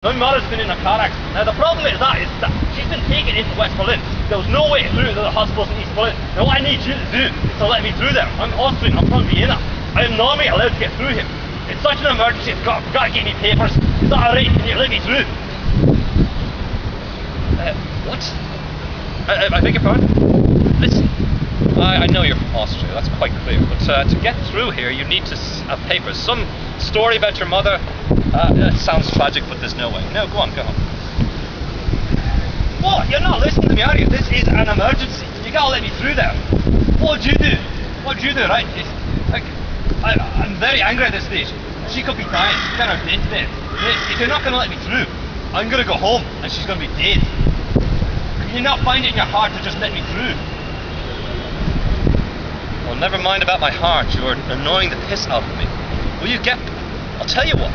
My mother's been in a car accident. Now the problem is that she's been taken into West Berlin. There was no way through to the hospitals in East Berlin. Now what I need you to do is to let me through there. I'm Austrian, I'm from Vienna. I am normally allowed to get through here. It's such an emergency, I've got to get me papers. Is that alright? Can you let me through? What? I beg your pardon? Listen, I know you're from Austria, that's quite clear, but to get through here you need to have papers. Some story about your mother, it sounds tragic, but there's no way. No, go on. What? You're not listening to me, are you? This is an emergency. You gotta let me through there. What would you do? What would you do, right? I'm very angry at this stage. She could be dying. She's got her deathbed. If you're not gonna let me through, I'm gonna go home and she's gonna be dead. Can you not find it in your heart to just let me through? Well, never mind about my heart. You're annoying the piss out of me. Will you get... I'll tell you what.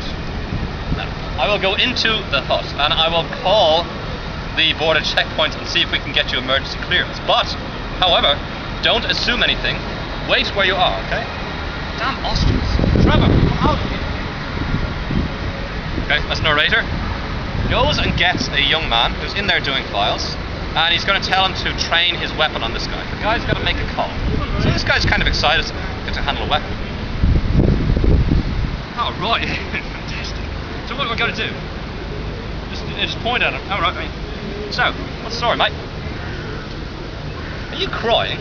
I will go into the hut and I will call the border checkpoint and see if we can get you emergency clearance. But, however, don't assume anything. Wait where you are, okay? Damn Austrians. Trevor, come out here. Okay, this narrator goes and gets a young man who's in there doing files, and he's going to tell him to train his weapon on this guy. The guy's got to make a call. So this guy's kind of excited to handle a weapon. Oh, right. Fantastic. So what are we going to do? Just point at him. Oh, right, mate. So, what's the story, mate? Are you crying?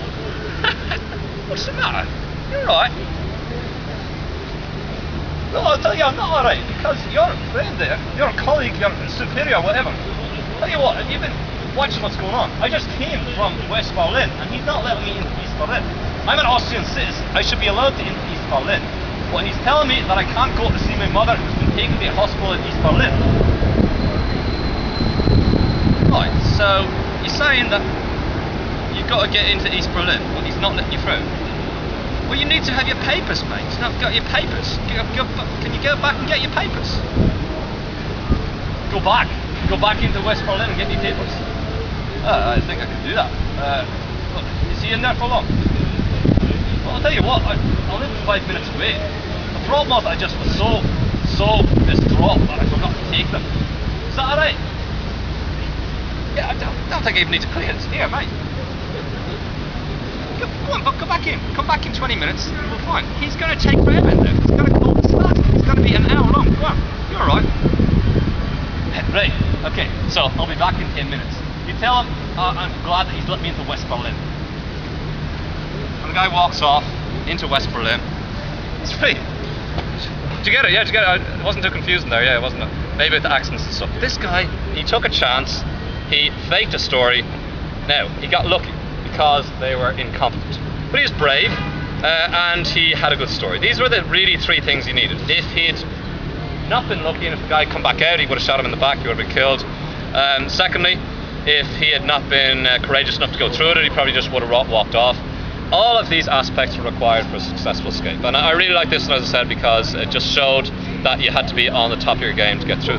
What's the matter? You're alright. No, I'll tell you, I'm not alright, because your friend there, your colleague, your superior, whatever. Tell you what, have you been watching what's going on? I just came from West Berlin, and he's not letting me into East Berlin. I'm an Austrian citizen, I should be allowed to into East Berlin. But he's telling me that I can't go to see my mother who's been taken to a hospital in East Berlin. Right, so you're saying that you've got to get into East Berlin, but he's not letting you through? Well, you need to have your papers, mate. You've not got your papers. Can you go back and get your papers? Go back? Go back into West Berlin and get me papers? I think I can do that. Look, is he in there for long? Well, I'll tell you what, I live 5 minutes away. The problem was I just was so distraught that I forgot to take them. Is that alright? Yeah, I don't think I even need to clear this. Here, mate. Go on, come back in. Come back in 20 minutes and we'll find. He's going to take forever in there. He's going to call the start. It's going to be an hour long. Go on. You're alright. Right, okay, so I'll be back in 10 minutes. You tell him I'm glad that he's let me into West Berlin. And the guy walks off into West Berlin. It's free. Did you get it? Yeah, did you get it? It wasn't too confusing there, yeah, it wasn't. Maybe with the accents and stuff. This guy, he took a chance. He faked a story. Now, he got lucky because they were incompetent. But he was brave, and he had a good story. These were the really three things he needed. If he'd not been lucky and if the guy had come back out, he would have shot him in the back, he would have been killed. Secondly, if he had not been courageous enough to go through it, he probably just would have walked off. All of these aspects were required for a successful escape. And I really like this one, as I said, because it just showed that you had to be on the top of your game to get through.